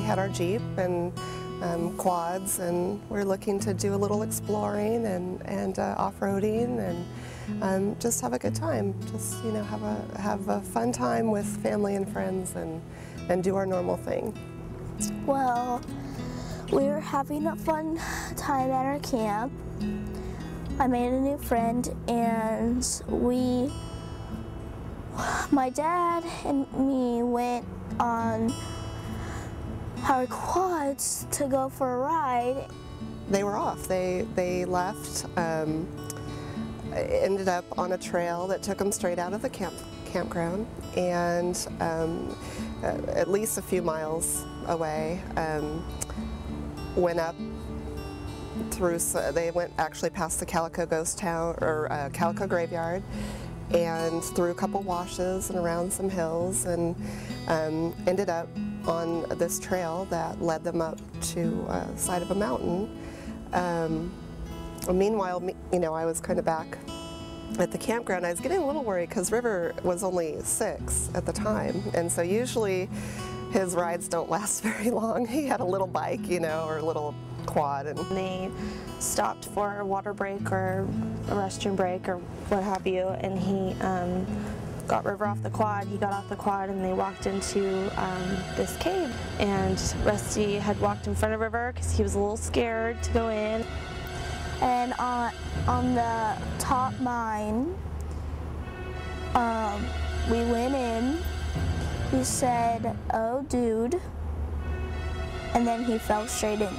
had our Jeep and quads, and we're looking to do a little exploring and off-roading and just have a good time. Just, you know, have a fun time with family and friends and do our normal thing. Well, we were having a fun time at our camp. I made a new friend, and my dad and me went on our quads to go for a ride. They were off. They left, ended up on a trail that took them straight out of the campground, and at least a few miles away, went up through, they went actually past the Calico Ghost Town, or Calico Graveyard, and through a couple washes and around some hills, and ended up on this trail that led them up to the side of a mountain. Meanwhile, you know, I was kind of back at the campground. I was getting a little worried because River was only 6 at the time, and so usually his rides don't last very long. He had a little bike, you know, or a little quad. And they stopped for a water break or a restroom break or what have you, and he got River off the quad. He got off the quad and they walked into this cave, and Rusty had walked in front of River because he was a little scared to go in. And on the top mine, we went in. He said, "Oh, dude," and then he fell straight in.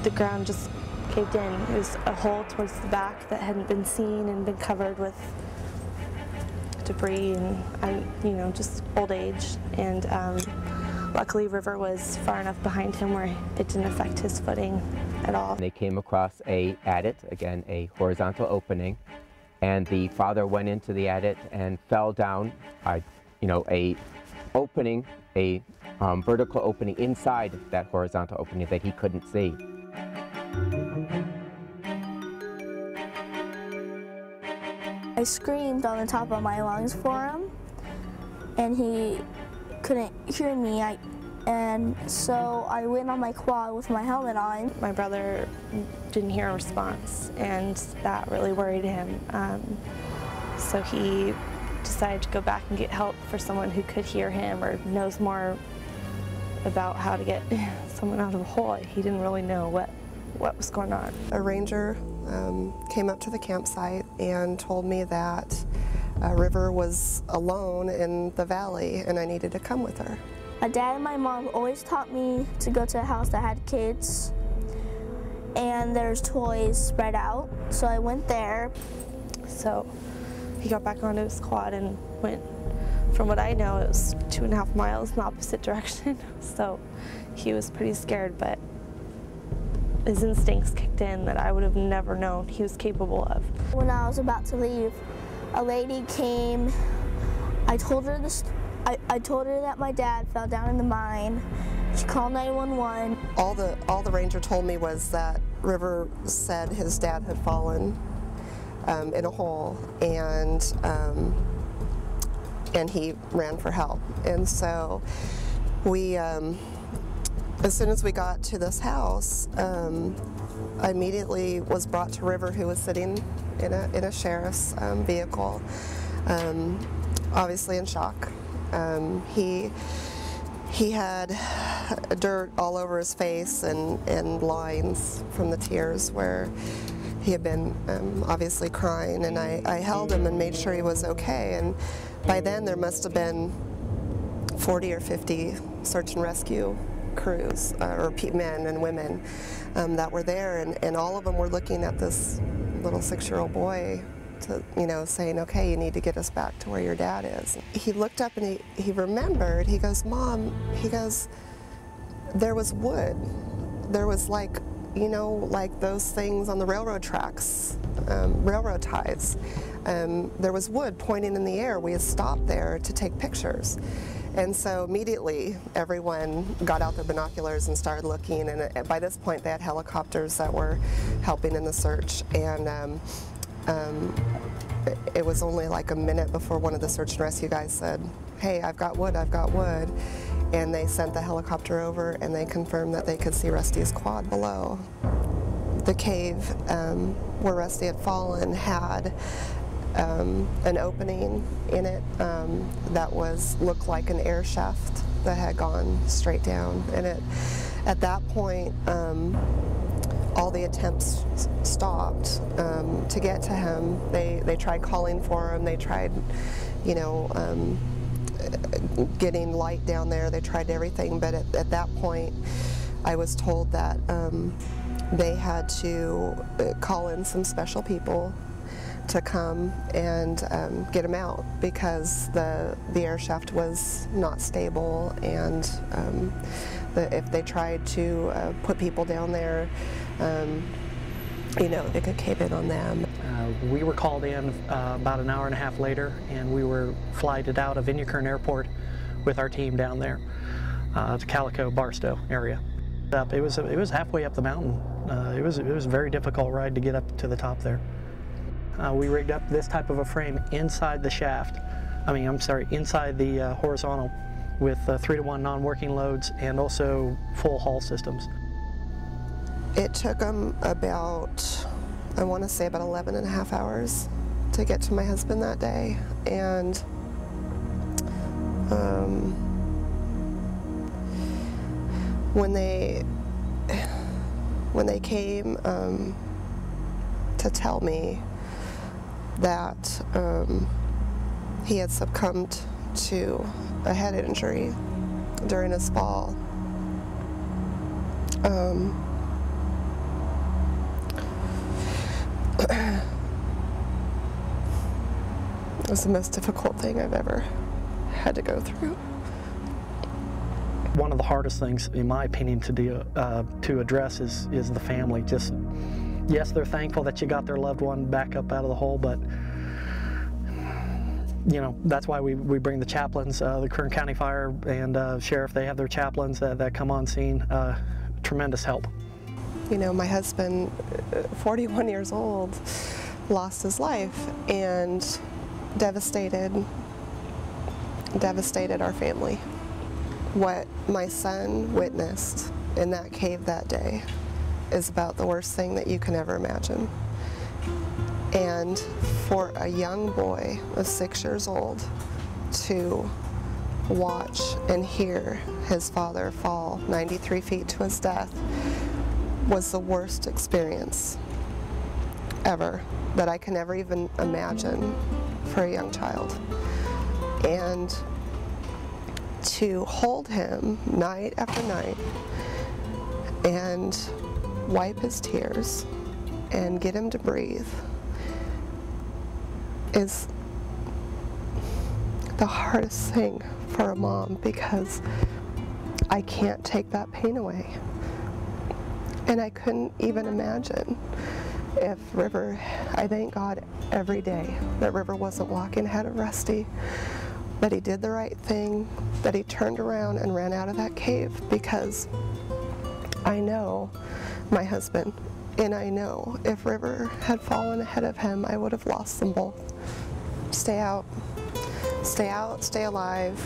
The ground just caved in. It was a hole towards the back that hadn't been seen and been covered with debris and, you know, just old age. And luckily River was far enough behind him where it didn't affect his footing at all. They came across a adit, again a horizontal opening, and the father went into the adit and fell down, you know, a opening, a vertical opening inside that horizontal opening that he couldn't see. I screamed on the top of my lungs for him, and he couldn't hear me, and so I went on my quad with my helmet on. My brother didn't hear a response, and that really worried him. So he decided to go back and get help for someone who could hear him or knows more about how to get someone out of a hole. He didn't really know what was going on. a ranger came up to the campsite and told me that River was alone in the valley and I needed to come with her. My dad and my mom always taught me to go to a house that had kids and there's toys spread out, so I went there. So he got back onto his quad and went, from what I know, it was 2.5 miles in the opposite direction. So he was pretty scared, but his instincts kicked in that I would have never known he was capable of. When I was about to leave, a lady came. I told her that my dad fell down in the mine. She called 911. All the ranger told me was that River said his dad had fallen in a hole, and he ran for help. And so we, as soon as we got to this house, I immediately was brought to River, who was sitting in a sheriff's vehicle, obviously in shock. He had dirt all over his face and lines from the tears where he had been obviously crying, and I held him and made sure he was okay. And by then there must have been 40 or 50 search and rescue crews, or men and women that were there, and all of them were looking at this little 6-year-old boy, to, you know, saying, okay, you need to get us back to where your dad is. He looked up and he remembered. He goes, Mom, he goes, there was wood. There was, like, you know, like those things on the railroad tracks, railroad ties. There was wood pointing in the air. We had stopped there to take pictures. And so immediately everyone got out their binoculars and started looking, and by this point they had helicopters that were helping in the search. And it was only like a minute before one of the search and rescue guys said, hey, I've got wood, I've got wood. and they sent the helicopter over and they confirmed that they could see Rusty's quad below. The cave where Rusty had fallen had an opening in it that looked like an air shaft that had gone straight down, and at that point all the attempts stopped to get to him. They tried calling for him, they tried, you know, getting light down there, they tried everything, but at that point I was told that they had to call in some special people to come and get him out, because the air shaft was not stable, and if they tried to put people down there, you know, it could cave in on them. We were called in about an hour and a half later, and we were flighted out of Inyakern Airport with our team down there to Calico, Barstow area. It was halfway up the mountain. It was a very difficult ride to get up to the top there. We rigged up this type of a frame inside the shaft. Inside the horizontal, with 3-to-1 non-working loads and also full haul systems. It took them about, I want to say about 11 and a half hours to get to my husband that day. And when they came to tell me that he had succumbed to a head injury during his fall, it was the most difficult thing I've ever had to go through. One of the hardest things, in my opinion, to address is the family. Just, yes, they're thankful that you got their loved one back up out of the hole, but you know, that's why we bring the chaplains, the Kern County Fire and Sheriff. They have their chaplains that come on scene. Tremendous help. You know, my husband, 41 years old, lost his life, and devastated our family. What my son witnessed in that cave that day is about the worst thing that you can ever imagine. And for a young boy of 6 years old to watch and hear his father fall 93 feet to his death was the worst experience ever that I can ever even imagine for a young child. And to hold him night after night and wipe his tears and get him to breathe is the hardest thing for a mom, because I can't take that pain away. And I couldn't even imagine if River, I thank God every day that River wasn't walking ahead of Rusty, that he did the right thing, that he turned around and ran out of that cave, because I know my husband, and I know if River had fallen ahead of him, I would have lost them both. Stay out, stay alive.